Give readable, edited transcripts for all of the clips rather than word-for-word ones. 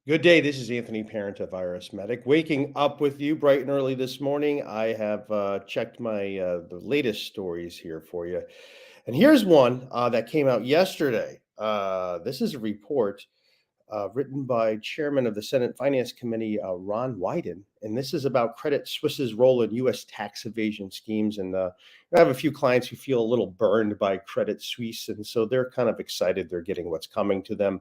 Good day. This is Anthony Parent of IRS Medic. Waking up with you bright and early this morning. I have checked my the latest stories here for you, and here's one that came out yesterday. This is a report written by Chairman of the Senate Finance Committee, Ron Wyden, and this is about Credit Suisse's role in U.S. tax evasion schemes. And I have a few clients who feel a little burned by Credit Suisse, and so they're kind of excited they're getting what's coming to them.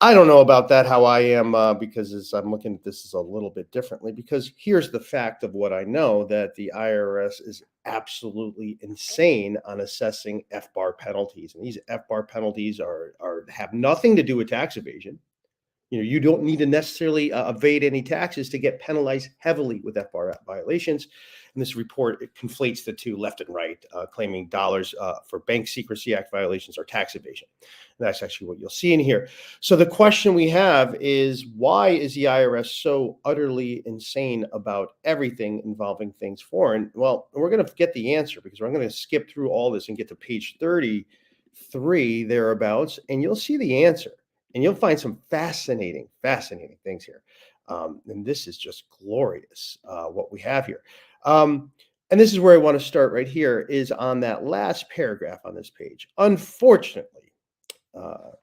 I don't know about that, how I am, because as I'm looking at this is a little bit differently. Because here's the fact of what I know, that the IRS is absolutely insane on assessing FBAR penalties, and these FBAR penalties are have nothing to do with tax evasion. You don't need to necessarily evade any taxes to get penalized heavily with FBAR violations. And this report, it conflates the two left and right, claiming dollars for Bank Secrecy Act violations or tax evasion. And that's actually what you'll see in here. So the question we have is, why is the IRS so utterly insane about everything involving things foreign? Well, we're going to get the answer, because we're going to skip through all this and get to page 33 thereabouts, and you'll see the answer. And you'll find some fascinating things here. And this is just glorious, what we have here. And this is where I want to start right here, is on that last paragraph on this page. Unfortunately,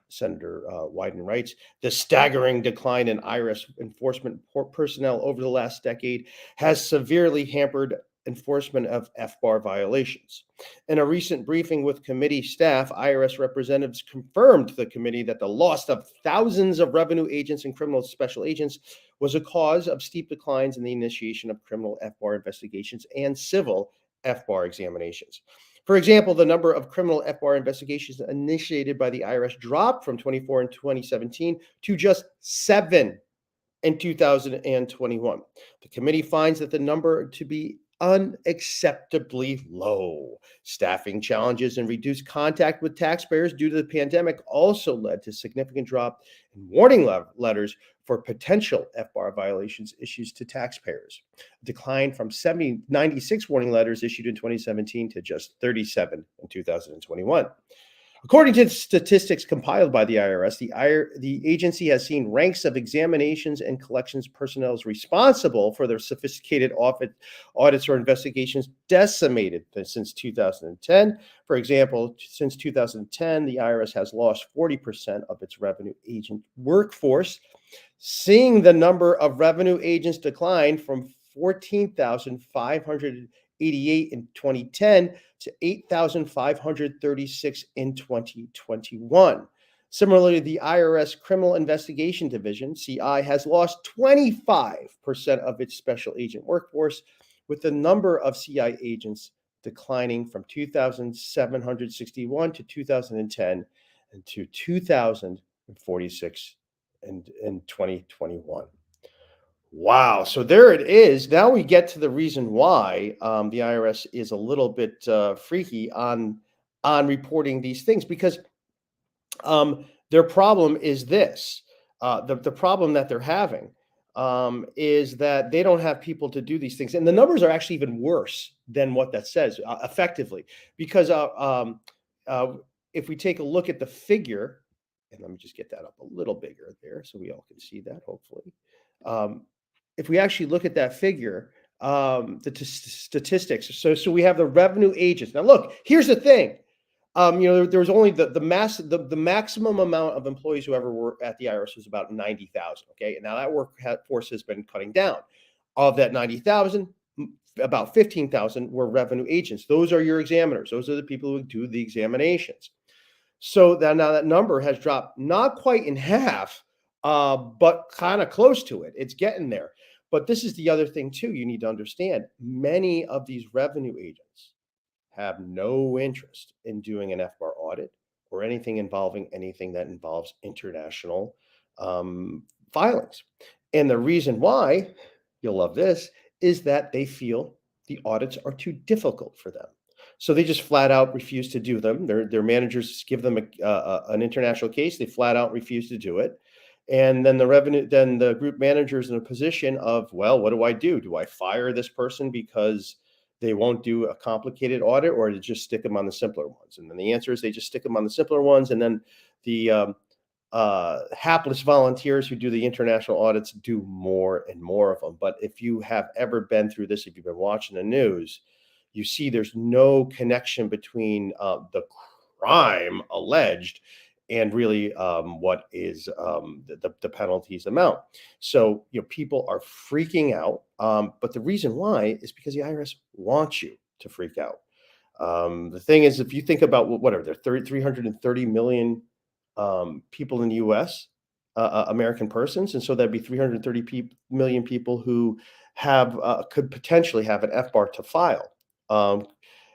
Senator Wyden writes, the staggering decline in IRS enforcement personnel over the last decade has severely hampered enforcement of FBAR violations. In a recent briefing with committee staff, IRS representatives confirmed to the committee that the loss of thousands of revenue agents and criminal special agents was a cause of steep declines in the initiation of criminal FBAR investigations and civil FBAR examinations. For example, the number of criminal FBAR investigations initiated by the IRS dropped from 24 in 2017 to just 7 in 2021. The committee finds that the number to be unacceptably low. Staffing challenges and reduced contact with taxpayers due to the pandemic also led to significant drop in warning letters for potential FBAR violations issued to taxpayers. A decline from 96 warning letters issued in 2017 to just 37 in 2021. According to statistics compiled by the IRS, the agency has seen ranks of examinations and collections personnel responsible for their sophisticated audits or investigations decimated since 2010. For example, since 2010, the IRS has lost 40% of its revenue agent workforce, seeing the number of revenue agents decline from 14,588 in 2010 to 8,536 in 2021. Similarly, the IRS Criminal Investigation Division, CI, has lost 25% of its special agent workforce, with the number of CI agents declining from 2,761 to 2010 and to 2,046 in 2021. Wow. So there it is. Now we get to the reason why the IRS is a little bit freaky on reporting these things, because their problem is this. The problem that they're having is that they don't have people to do these things. And the numbers are actually even worse than what that says, effectively, because uh, if we take a look at the figure, and let me just get that up a little bigger there so we all can see that, hopefully. Um, if we actually look at that figure, statistics. So we have the revenue agents. Now, look, here's the thing. There was only the maximum amount of employees who ever worked at the IRS was about 90,000. Okay, and now that workforce has been cutting down. Of that 90,000, about 15,000 were revenue agents. Those are your examiners. Those are the people who do the examinations. So that now that number has dropped, not quite in half, but kind of close to it. It's getting there. But this is the other thing too. You need to understand, many of these revenue agents have no interest in doing an FBAR audit or anything involving anything that involves international filings. And the reason why, you'll love this, is that they feel the audits are too difficult for them. So they just flat out refuse to do them. Their managers give them an international case. They flat out refuse to do it. And then the group manager is in a position of, well, what do I do? Do I fire this person because they won't do a complicated audit, or to just stick them on the simpler ones? And then the answer is they just stick them on the simpler ones. And then the Hapless volunteers who do the international audits do more and more of them. But if you have ever been through this, if you've been watching the news, you see there's no connection between the crime alleged and really what is the penalties amount. So people are freaking out, but the reason why is because the IRS wants you to freak out. The thing is, if you think about whatever, there are 330 million people in the US, American persons. And so that'd be 330 million people who could potentially have an FBAR to file. Um,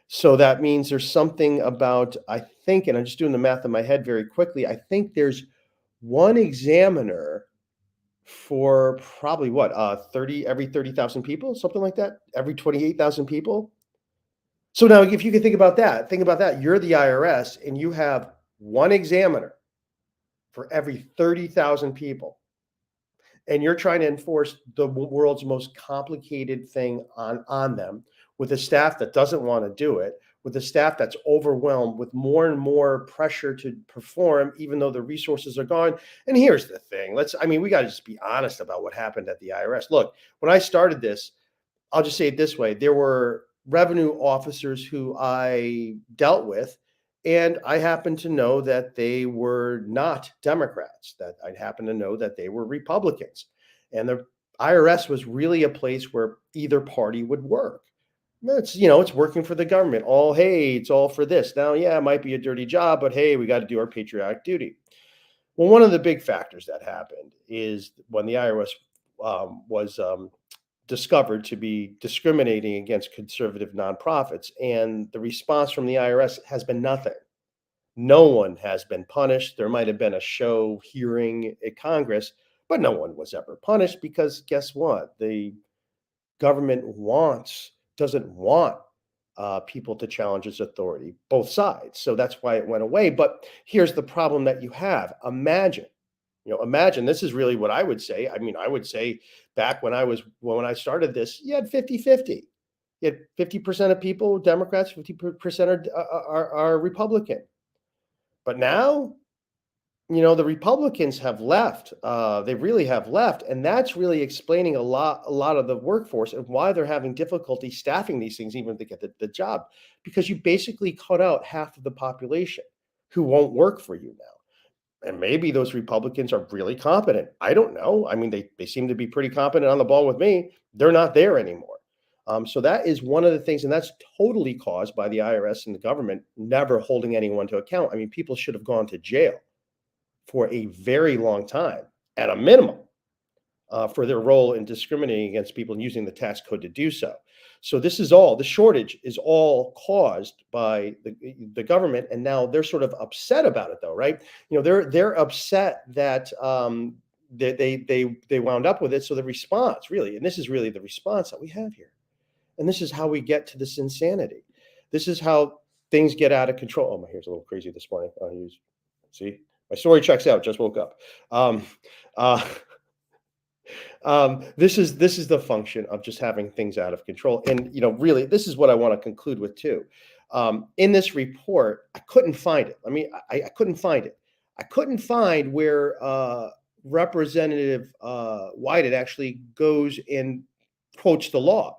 so that means there's something about, I think, and I'm just doing the math in my head very quickly, I think there's one examiner for probably what, 30, every 30,000 people, something like that, every 28,000 people. So now, if you can think about that. You're the IRS and you have one examiner for every 30,000 people. And you're trying to enforce the world's most complicated thing on them with a staff that doesn't want to do it, with a staff that's overwhelmed with more and more pressure to perform, even though the resources are gone. And here's the thing. We got to just be honest about what happened at the IRS. Look, when I started this, I'll just say it this way. There were revenue officers who I dealt with, and I happened to know that they were not Democrats, that I happened to know that they were Republicans. And the IRS was really a place where either party would work. It's working for the government. Hey, it's all for this. Now, yeah, it might be a dirty job, but hey, we got to do our patriotic duty. Well, one of the big factors that happened is when the IRS was discovered to be discriminating against conservative nonprofits. And the response from the IRS has been nothing. No one has been punished. There might have been a show hearing at Congress, but no one was ever punished because guess what? The government doesn't want people to challenge its authority, both sides. So that's why it went away. But here's the problem that you have. Imagine this is really what I would say. I would say back when I started this, you had 50-50. You had 50% of people Democrats, 50% are Republican. But now, the Republicans have left. They really have left, and that's really explaining a lot of the workforce and why they're having difficulty staffing these things, even if they get the job, because you basically cut out half of the population who won't work for you now. And maybe those Republicans are really competent. I don't know. They seem to be pretty competent on the ball with me. They're not there anymore. So that is one of the things, and that's totally caused by the IRS and the government never holding anyone to account. People should have gone to jail for a very long time, at a minimum, for their role in discriminating against people and using the tax code to do so. So the shortage is all caused by the government, and now they're sort of upset about it, though, right? They're upset that they wound up with it. So the response, really, and this is really the response that we have here, and this is how we get to this insanity. This is how things get out of control. Oh, my hair's a little crazy this morning. See, my story checks out. Just woke up. Um, uh, this is the function of just having things out of control. And really, this is what I want to conclude with too. In this report, I couldn't find it. I couldn't find it. I couldn't find where Representative Wyden actually goes and quotes the law,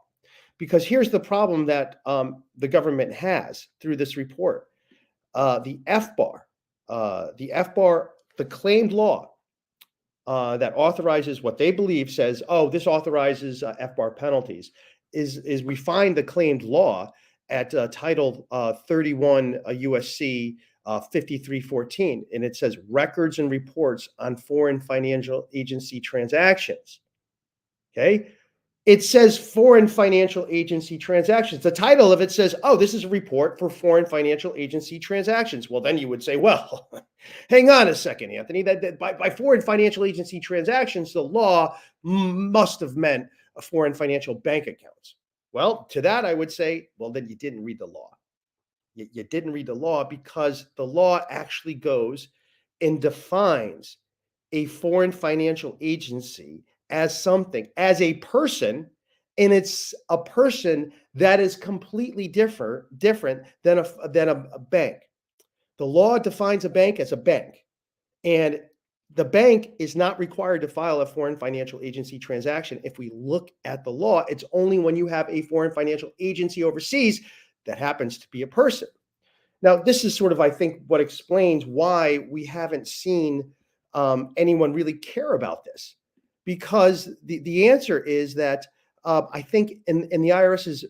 because here's the problem that the government has through this report: the FBAR, the claimed law that authorizes what they believe says, oh, this authorizes FBAR penalties, is we find the claimed law at Title 31 USC 5314, and it says records and reports on foreign financial agency transactions. Okay. It says foreign financial agency transactions. The title of it says, oh, this is a report for foreign financial agency transactions. Well, then you would say, well, hang on a second, Anthony, that by foreign financial agency transactions, the law must have meant foreign financial bank accounts. Well, to that, I would say, well, then you didn't read the law. You didn't read the law, because the law actually goes and defines a foreign financial agency as a person, and it's a person that is completely different than a bank. The law defines a bank as a bank, and the bank is not required to file a foreign financial agency transaction. If we look at the law, it's only when you have a foreign financial agency overseas that happens to be a person. Now, this is sort of, I think, what explains why we haven't seen anyone really care about this, because the answer is that I think in the IRS's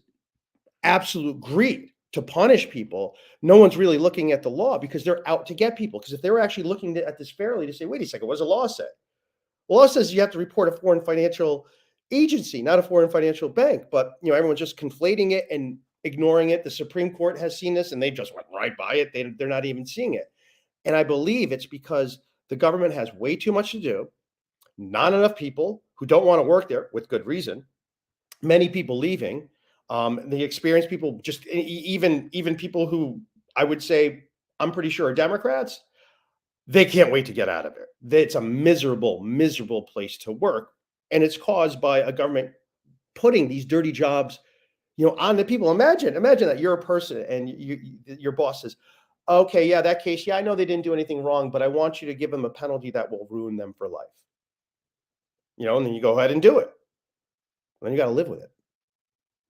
absolute greed to punish people, no one's really looking at the law because they're out to get people. Because if they were actually looking at this fairly to say, wait a second, what does the law say? The law says you have to report a foreign financial agency, not a foreign financial bank. But everyone's just conflating it and ignoring it. The Supreme Court has seen this and they just went right by it. They're not even seeing it. And I believe it's because the government has way too much to do, not enough people who don't want to work there with good reason, many people leaving, the experienced people, just even people who I would say I'm pretty sure are Democrats, they can't wait to get out of it. It's a miserable place to work, and it's caused by a government putting these dirty jobs, on the people. Imagine that you're a person and your boss says, "Okay, yeah, that case, yeah, I know they didn't do anything wrong, but I want you to give them a penalty that will ruin them for life." And then you go ahead and do it. Then you got to live with it.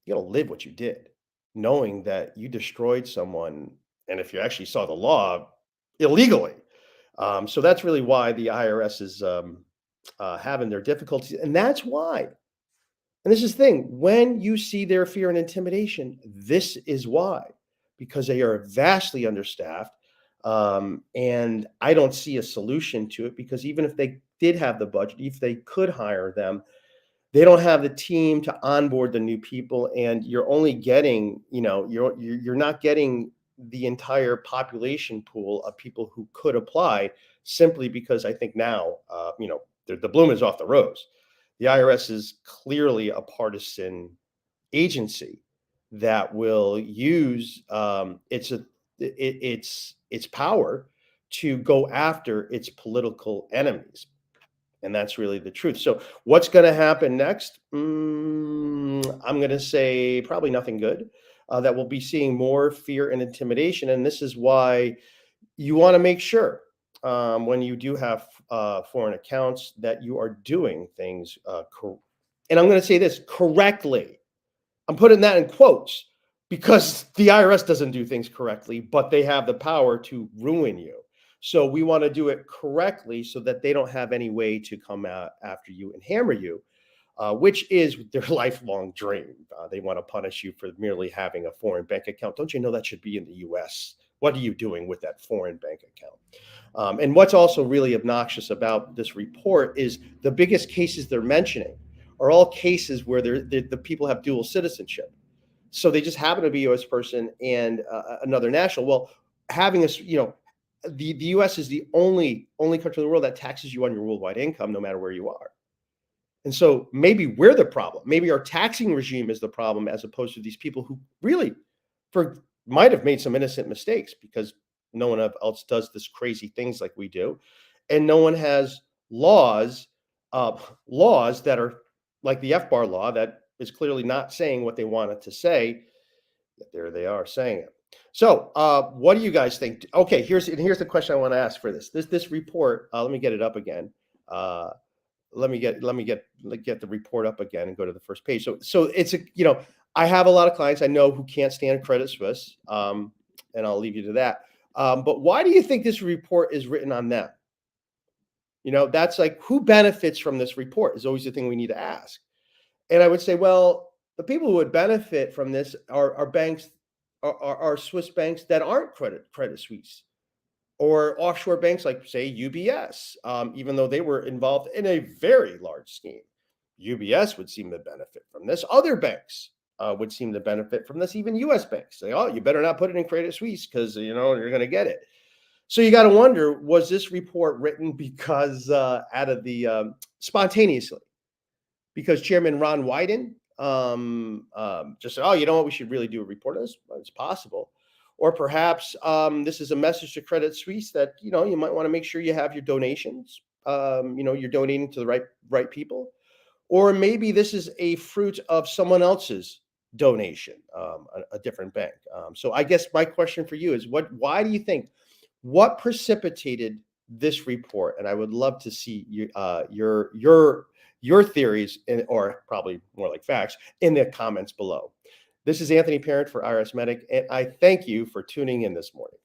You got to live what you did, knowing that you destroyed someone, and if you actually saw the law, illegally. So that's really why the IRS is having their difficulties, and that's why. And this is the thing: when you see their fear and intimidation, this is why, because they are vastly understaffed, and I don't see a solution to it. Because even if they did have the budget, if they could hire them, they don't have the team to onboard the new people, and you're only getting, you're not getting the entire population pool of people who could apply, simply because I think now, the bloom is off the rose. The IRS is clearly a partisan agency that will use its power to go after its political enemies. And that's really the truth. So what's going to happen next? I'm going to say probably nothing good. That we'll be seeing more fear and intimidation. And this is why you want to make sure, when you do have foreign accounts, that you are doing things and I'm going to say this, correctly. I'm putting that in quotes because the IRS doesn't do things correctly, but they have the power to ruin you. So we want to do it correctly so that they don't have any way to come out after you and hammer you, which is their lifelong dream. They want to punish you for merely having a foreign bank account. Don't you know that should be in the US? What are you doing with that foreign bank account? And what's also really obnoxious about this report is the biggest cases they're mentioning are all cases where the people have dual citizenship. So they just happen to be a U.S. person and another national. Well, having the U.S. is the only country in the world that taxes you on your worldwide income, no matter where you are. And so maybe we're the problem. Maybe our taxing regime is the problem, as opposed to these people who really might have made some innocent mistakes, because no one else does this crazy things like we do, and no one has laws that are like the FBAR law that is clearly not saying what they want it to say. Yet there they are saying it. So, what do you guys think? Okay, here's the question I want to ask for this report. Let me get it up again. Let me get the report up again and go to the first page. So it's I have a lot of clients I know who can't stand Credit Suisse, and I'll leave you to that. But why do you think this report is written on them? That's like, who benefits from this report is always the thing we need to ask. And I would say, well, the people who would benefit from this are banks, are Swiss banks that aren't Credit Suisse, or offshore banks like, say, UBS, even though they were involved in a very large scheme. UBS would seem to benefit from this. Other banks would seem to benefit from this. Even U.S. banks say, "Oh, you better not put it in Credit Suisse because you're going to get it." So you got to wonder: was this report written because out of the spontaneously? Because Chairman Ron Wyden just said, "Oh, you know what? We should really do a report on this." Well, it's possible. Or perhaps this is a message to Credit Suisse that you might want to make sure you have your donations. You're donating to the right people. Or maybe this is a fruit of someone else's donation, a different bank. So I guess my question for you is, why do you think, what precipitated this report, and I would love to see your theories, or probably more like facts, in the comments below. This is Anthony Parent for IRS Medic, and I thank you for tuning in this morning.